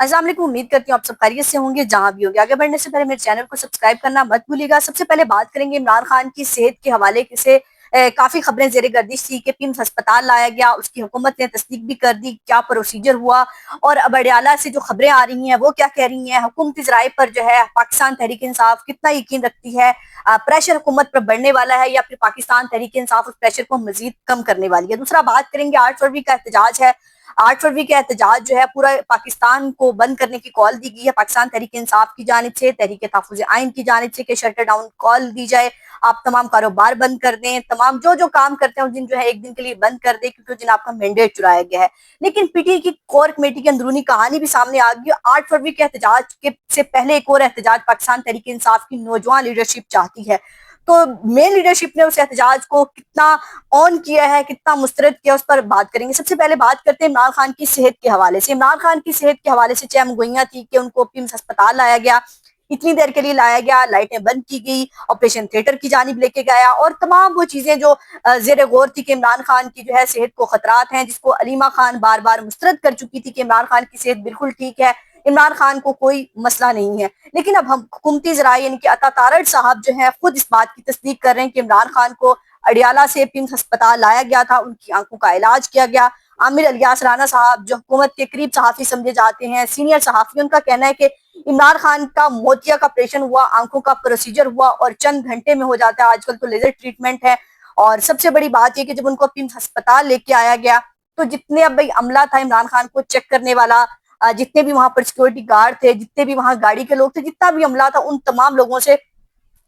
अस्सलाम वालेकुम। उम्मीद करती हूँ आप सब खैरियत से होंगे जहाँ भी होंगे। आगे बढ़ने से पहले मेरे चैनल को सब्सक्राइब करना मत भूलिएगा। सबसे पहले बात करेंगे इमरान खान की सेहत के हवाले से। काफी खबरें जेर गर्दिश थी कि पिम्स अस्पताल लाया गया, उसकी हुकूमत ने तस्दीक भी कर दी, क्या प्रोसीजर हुआ और अब अडियाला से जो खबरें आ रही हैं वो क्या कह रही हैं, हुकूमती ज़राए पर जो है पाकिस्तान तहरीक इंसाफ कितना यकीन रखती है, प्रेशर हुकूमत पर बढ़ने वाला है या फिर पाकिस्तान तहरीक इंसाफ उस प्रेशर को मजीद कम करने वाली है। दूसरा बात करेंगे 8 फरवरी का एहतजाज है। 8 फरवरी का एहतजाज जो है पूरा पाकिस्तान को बंद करने की कॉल दी गई है पाकिस्तान तहरीक इंसाफ की जानिब से, तहरीक तहफ़्फ़ुज़ आइन की जानिब से कि शटर डाउन कॉल दी जाए, आप तमाम कारोबार बंद कर दें, तमाम जो जो काम करते हैं उस दिन जो है एक दिन के लिए बंद कर दें क्योंकि उस दिन आपका मैंडेट चुराया गया है। लेकिन पीटी की कोर कमेटी की अंदरूनी कहानी भी सामने आ गई। 8 फरवरी के एहतजाज के से पहले एक और एहतजाज पाकिस्तान तहरीक इंसाफ की नौजवान लीडरशिप चाहती है। तो मेन लीडरशिप ने उस एहतजाज को कितना ऑन किया है, कितना मुस्तरद किया, उस पर बात करेंगे। सबसे पहले बात करते हैं इमरान खान की सेहत के हवाले से। इमरान खान की सेहत के हवाले से चहम गोइयां थी कि उनको पिम्स अस्पताल लाया गया, इतनी देर के लिए लाया गया, लाइटें बंद की गई, ऑपरेशन थिएटर की जानिब लेके गया और तमाम वो चीजें जो जेर गौर थी कि इमरान खान की जो है सेहत को खतरात हैं, जिसको अलीमा खान बार बार मुस्तरद कर चुकी थी कि इमरान खान की सेहत बिल्कुल ठीक है, इमरान खान को कोई मसला नहीं है। लेकिन अब हम हुकूमती ज़राए यानी कि अता तारड़ साहब जो है खुद इस बात की तस्दीक कर रहे हैं कि इमरान खान को अडियाला से पिम्स अस्पताल लाया गया था, उनकी आंखों का इलाज किया गया। आमिर अलियास राना साहब जो हुकूमत के करीब सहाफ़ी समझे जाते हैं, सीनियर सहाफ़ी, उनका कहना है कि इमरान खान का मोतिया का ऑपरेशन हुआ, आंखों का प्रोसीजर हुआ और चंद घंटे में हो जाता है। आजकल तो लेजर ट्रीटमेंट है। और सबसे बड़ी बात यह कि जब उनको पिम्स अस्पताल लेके आया गया तो जितने अब भाई अमला था इमरान खान को चेक करने वाला, जितने भी वहां पर सिक्योरिटी गार्ड थे, जितने भी वहां गाड़ी के लोग थे, जितना भी अमला था, उन तमाम लोगों से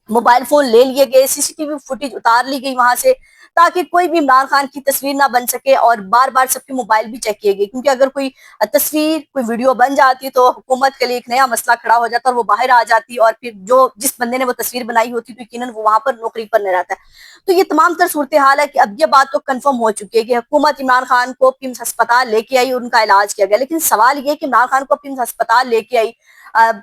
मोबाइल फोन ले लिए गए, सीसीटीवी फुटेज उतार ली गई वहां से, ताकि कोई भी इमरान खान की तस्वीर ना बन सके और बार बार सबके मोबाइल भी चेक किए गए क्योंकि अगर कोई तस्वीर कोई वीडियो बन जाती तो हुकूमत के लिए एक नया मसला खड़ा हो जाता और वो बाहर आ जाती और फिर जो जिस बंदे ने वो तस्वीर बनाई होती तो यकीनन वो वहां पर नौकरी पर नहीं रहता है। तो ये तमाम तर सूरत हाल है कि अब ये बात तो कंफर्म हो चुकी है कि हुकूमत इमरान खान को पिम्स अस्पताल लेके आई और उनका इलाज किया गया। लेकिन सवाल ये कि इमरान खान को पिम्स अस्पताल लेके आई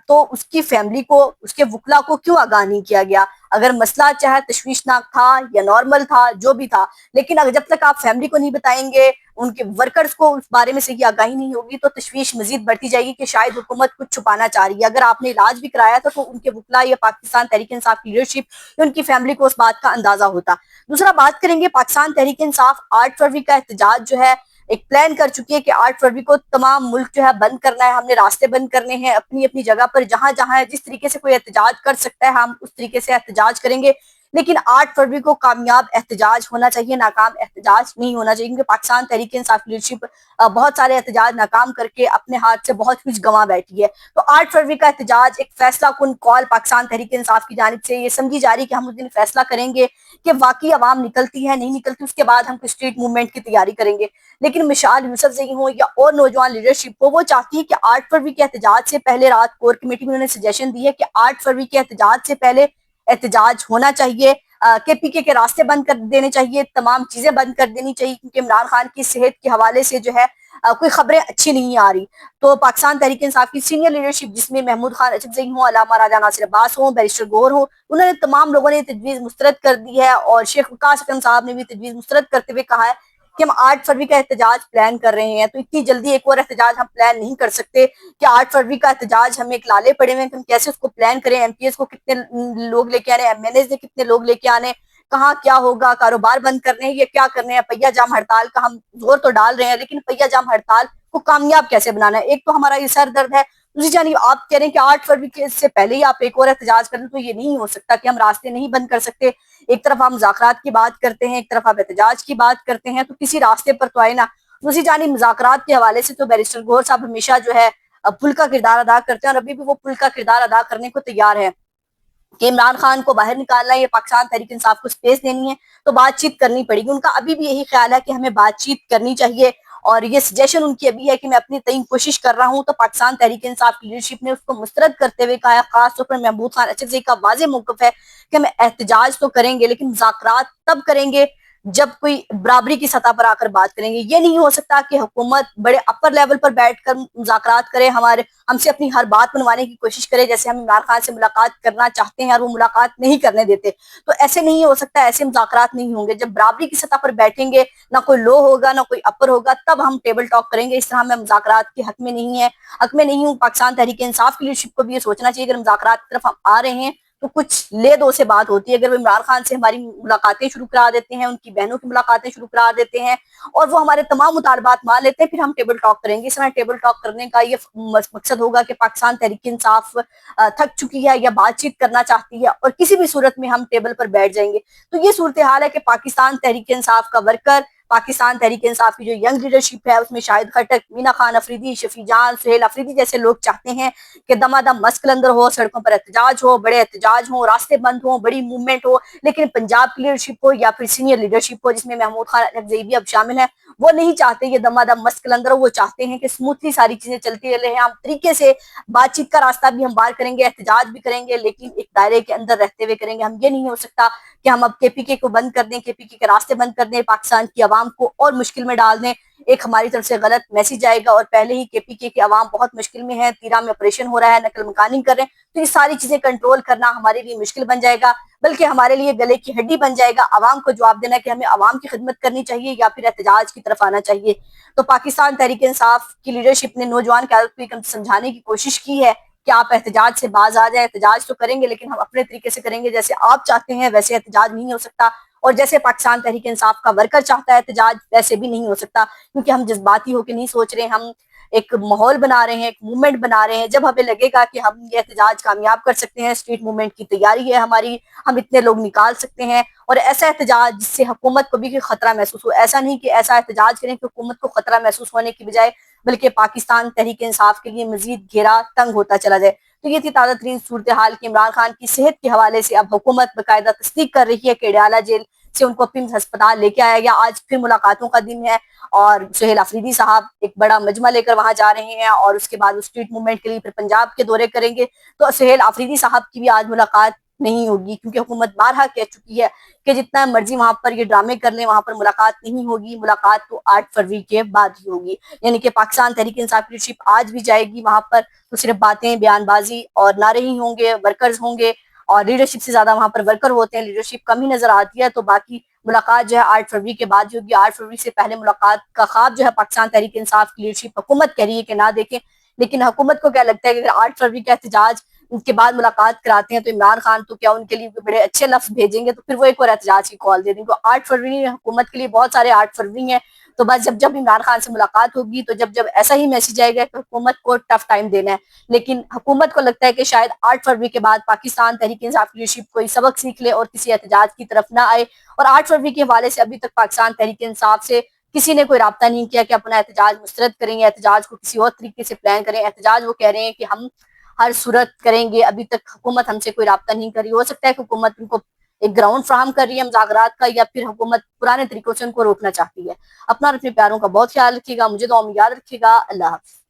तो उसकी फैमिली को, उसके वकला को क्यों आगाह नहीं किया गया? अगर मसला चाहे तशवीशनाक था या नॉर्मल था, जो भी था, लेकिन अगर जब तक आप फैमिली को नहीं बताएंगे, उनके वर्कर्स को उस बारे में सही आगाही नहीं होगी तो तशवीश मजीद बढ़ती जाएगी कि शायद हुकूमत कुछ छुपाना चाह रही है। अगर आपने इलाज भी कराया था तो उनके वकला या पाकिस्तान तहरीक इंसाफ की लीडरशिप या उनकी फैमिली को उस बात का अंदाजा होता। दूसरा बात करेंगे पाकिस्तान तहरीक इंसाफ 8 फरवरी का एहतजाज जो है एक प्लान कर चुकी है कि 8 फरवरी को तमाम मुल्क जो है बंद करना है, हमने रास्ते बंद करने हैं अपनी अपनी जगह पर, जहां जहां जिस तरीके से कोई एहतजाज कर सकता है हम उस तरीके से एहतजाज करेंगे। लेकिन 8 फरवरी को कामयाब एहतजाज होना चाहिए, नाकाम एहतजाज नहीं होना चाहिए क्योंकि पाकिस्तान तहरीक इंसाफ लीडरशिप बहुत सारे एहतजाज नाकाम करके अपने हाथ से बहुत कुछ गंवा बैठी है। तो 8 फरवरी का एहतजाज एक फैसला कुन कॉल पाकिस्तान तहरीक इंसाफ की जानिब से ये समझी जा रही है कि हम उस दिन फैसला करेंगे कि वाकई आवाम निकलती है नहीं निकलती, उसके बाद हम स्ट्रीट मूवमेंट की तैयारी करेंगे। लेकिन मिशाल यूसुफजई हो या और नौजवान लीडरशिप हो, वो चाहती है कि 8 फरवरी के एहतजाज से पहले, रात कोर कमेटी में उन्होंने सजेशन दी है कि 8 फरवरी के एहतजाज से पहले एहतजाज होना चाहिए, केपीके के रास्ते बंद कर देने चाहिए, तमाम चीजें बंद कर देनी चाहिए क्योंकि इमरान खान की सेहत के हवाले से जो है कोई खबरें अच्छी नहीं आ रही। तो पाकिस्तान तहरीक इंसाफ की सीनियर लीडरशिप जिसमें महमूद खान अचकजई हो, अलामा राजा नासिर अब्बास हो, बैरिस्टर गौहर हो, उन्होंने तमाम लोगों ने तजवीज मुस्तरद कर दी है और शेख वकास अकरम साहब ने भी तजवीज मुस्तरद करते हुए कहा है कि हम 8 फरवरी का एहतजाज प्लान कर रहे हैं। तो इतनी जल्दी एक और एहतजाज हम प्लान नहीं कर सकते कि 8 फरवरी का एहतजाज हमें एक लाले पड़े हुए हैं कि हम कैसे उसको प्लान करें, एमपीएस को कितने लोग लेके आने, एमएनएस ने कितने लोग लेके आने, कहाँ क्या होगा, कारोबार बंद करने हैं, ये क्या करने हैं, पहिया जाम हड़ताल का हम जोर तो डाल रहे हैं लेकिन पहिया जाम हड़ताल को कामयाब कैसे बनाना है? एक तो हमारा ये सर दर्द है, दूसरी जानिब आप कह रहे हैं कि 8 फरवरी के से पहले ही आप एक और एहतजाज करें, तो ये नहीं हो सकता कि हम रास्ते नहीं बंद कर सकते। एक तरफ हम मुज़ाकरात की बात करते हैं, एक तरफ आप एहतजाज की बात करते हैं, तो किसी रास्ते पर तो आए ना। दूसरी जानिब मुज़ाकरात के हवाले से तो बैरिस्टर गौहर साहब हमेशा जो है पुल का किरदार अदा करते हैं और अभी भी वो पुल का किरदार अदा करने को तैयार है कि इमरान खान को बाहर निकालना है या पाकिस्तान तहरीक इंसाफ को स्पेस देनी है तो बातचीत करनी पड़ेगी। उनका अभी भी यही ख्याल है कि हमें बातचीत करनी चाहिए और ये सजेशन उनकी अभी है कि मैं अपनी तय कोशिश कर रहा हूं। तो पाकिस्तान तहरीक इंसाफ की लीडरशिप ने उसको मुस्तरद करते हुए कहा, खासतौर पर महमूद खान अचकजई का वाज़ेह मौक़िफ़ है कि हम एहतजाज तो करेंगे लेकिन मुज़ाकरात तब करेंगे جب کوئی برابری کی سطح پر آ کر بات کریں گے. یہ نہیں ہو سکتا کہ حکومت بڑے اپر لیول پر بیٹھ کر مذاکرات کرے، ہم سے اپنی ہر بات منوانے کی کوشش کرے. جیسے ہم عمران خان سے ملاقات کرنا چاہتے ہیں اور وہ ملاقات نہیں کرنے دیتے، تو ایسے نہیں ہو سکتا، ایسے مذاکرات نہیں ہوں گے. جب برابری کی سطح پر بیٹھیں گے، نہ کوئی لو ہوگا نہ کوئی اپر ہوگا، تب ہم ٹیبل ٹاک کریں گے. اس طرح میں مذاکرات کے حق میں نہیں ہوں. پاکستان تحریک انصاف کی لیڈرشپ کو بھی یہ سوچنا چاہیے، اگر مذاکرات کی طرف ہم آ رہے ہیں تو کچھ لے دو سے بات ہوتی ہے. اگر وہ عمران خان سے ہماری ملاقاتیں شروع کرا دیتے ہیں، ان کی بہنوں کی ملاقاتیں شروع کرا دیتے ہیں اور وہ ہمارے تمام مطالبات مان لیتے ہیں، پھر ہم ٹیبل ٹاک کریں گے. اس طرح ٹیبل ٹاک کرنے کا یہ مقصد ہوگا کہ پاکستان تحریک انصاف تھک چکی ہے یا بات چیت کرنا چاہتی ہے اور کسی بھی صورت میں ہم ٹیبل پر بیٹھ جائیں گے. تو یہ صورتحال ہے کہ پاکستان تحریک انصاف کا ورکر، پاکستان تحریک انصاف کی جو ینگ لیڈرشپ ہے، اس میں شاہد خٹک، مینا خان افریدی، شفیع جان، سہیل افریدی جیسے لوگ چاہتے ہیں کہ دمادم مسک اندر ہو، سڑکوں پر احتجاج ہو، بڑے احتجاج ہوں، راستے بند ہوں، بڑی موومنٹ ہو. لیکن پنجاب کی لیڈرشپ ہو یا پھر سینئر لیڈرشپ ہو، جس میں محمود خان زیبی اب شامل ہیں، وہ نہیں چاہتے یہ دمادم مسک اندر ہو. وہ چاہتے ہیں کہ اسموتھلی ساری چیزیں چلتی رہے. ہم طریقے سے بات چیت کا راستہ بھی ہم بار کریں گے، احتجاج بھی کریں گے، لیکن ایک دائرے کے اندر رہتے ہوئے کریں گے. ہم یہ نہیں ہو سکتا کہ ہم اب کے پی کے کو بند کر دیں، کے پی کے راستے بند کر دیں، پاکستان کی عوام کو اور مشکل میں ڈال دیں. ایک ہماری طرف سے غلط میسج آئے گا اور پہلے ہی کے پی کے عوام بہت مشکل میں ہے، تیرا میں آپریشن ہو رہا ہے، نقل مکانی کر رہے ہیں. تو یہ ساری چیزیں کنٹرول کرنا ہمارے لیے مشکل بن جائے گا، بلکہ ہمارے لیے گلے کی ہڈی بن جائے گا. عوام کو جواب دینا کہ ہمیں عوام کی خدمت کرنی چاہیے یا پھر احتجاج کی طرف آنا چاہیے. تو پاکستان تحریک انصاف کی لیڈرشپ نے نوجوان قیادت کو سمجھانے کی کوشش کی ہے کہ آپ احتجاج سے باز آ جائیں. احتجاج تو کریں گے لیکن ہم اپنے طریقے سے کریں گے، جیسے آپ چاہتے ہیں ویسے احتجاج نہیں ہو سکتا، اور جیسے پاکستان تحریک انصاف کا ورکر چاہتا ہے احتجاج، ویسے بھی نہیں ہو سکتا. کیونکہ ہم جذباتی ہو کے نہیں سوچ رہے، ہم ایک ماحول بنا رہے ہیں، ایک موومنٹ بنا رہے ہیں. جب ہمیں لگے گا کہ ہم یہ احتجاج کامیاب کر سکتے ہیں، اسٹریٹ موومنٹ کی تیاری ہے ہماری، ہم اتنے لوگ نکال سکتے ہیں، اور ایسا احتجاج جس سے حکومت کو بھی کوئی خطرہ محسوس ہو. ایسا نہیں کہ ایسا احتجاج کریں کہ حکومت کو خطرہ محسوس ہونے کی بجائے بلکہ پاکستان تحریک انصاف کے لیے مزید گھیرا تنگ ہوتا چلا جائے. تو یہ تھی تازہ ترین صورتحال کی عمران خان کی صحت کے حوالے سے. اب حکومت باقاعدہ تصدیق کر رہی ہے کہ اڈیالہ جیل سے ان کو پیمز ہسپتال لے کے آیا گیا. آج پھر ملاقاتوں کا دن ہے اور سہیل افریدی صاحب ایک بڑا مجمع لے کر وہاں جا رہے ہیں، اور اس کے بعد اسٹریٹ موومنٹ کے لیے پھر پنجاب کے دورے کریں گے. تو سہیل افریدی صاحب کی بھی آج ملاقات نہیں ہوگی، کیونکہ حکومت بارہا کہہ چکی ہے کہ جتنا مرضی وہاں پر یہ ڈرامے کر لیں، وہاں پر ملاقات نہیں ہوگی. ملاقات تو 8 فروری کے بعد ہی ہوگی. یعنی کہ پاکستان تحریک انصاف کی لیڈرشپ آج بھی جائے گی وہاں پر، تو صرف باتیں، بیان بازی اور نعرے ہی ہوں گے، ورکرز ہوں گے، اور لیڈرشپ سے زیادہ وہاں پر ورکر ہوتے ہیں، لیڈرشپ کم ہی نظر آتی ہے. تو باقی ملاقات جو ہے 8 فروری کے بعد ہوگی. 8 فروری سے پہلے ملاقات کا خواب جو ہے پاکستان تحریک انصاف کی لیڈرشپ حکومت کہہ رہی ہے کہ نہ دیکھیں. لیکن حکومت کو کیا لگتا ہے کہ اگر 8 فروری کا احتجاج ان کے بعد ملاقات کراتے ہیں تو عمران خان تو کیا ان کے لیے بڑے اچھے لفظ بھیجیں گے، تو پھر وہ ایک اور احتجاج کی کال دے دیں گے. 8 فروری حکومت کے لیے بہت سارے 8 فروری ہیں. تو بس جب عمران خان سے ملاقات ہوگی تو جب ایسا ہی میسج آئے گا کہ حکومت کو ٹف ٹائم دینا ہے. لیکن حکومت کو لگتا ہے کہ شاید 8 فروری کے بعد پاکستان تحریک انصاف کی لیڈرشپ کوئی سبق سیکھ لے اور کسی احتجاج کی طرف نہ آئے. اور 8 فروری کے حوالے سے ابھی تک پاکستان تحریک انصاف سے کسی نے کوئی رابطہ نہیں کیا کہ اپنا احتجاج مسترد کریں یا احتجاج کو کسی اور طریقے سے پلان کریں. احتجاج وہ کہہ رہے ہیں کہ ہم ہر صورت کریں گے. ابھی تک حکومت ہم سے کوئی رابطہ نہیں کری. ہو سکتا ہے کہ حکومت ان کو ایک گراؤنڈ فراہم کر رہی ہے مذاکرات کا، یا پھر حکومت پرانے طریقوں سے ان کو روکنا چاہتی ہے. اپنا اور اپنے پیاروں کا بہت خیال رکھیے گا. مجھے دعاؤں میں یاد رکھیے گا. اللہ حافظ.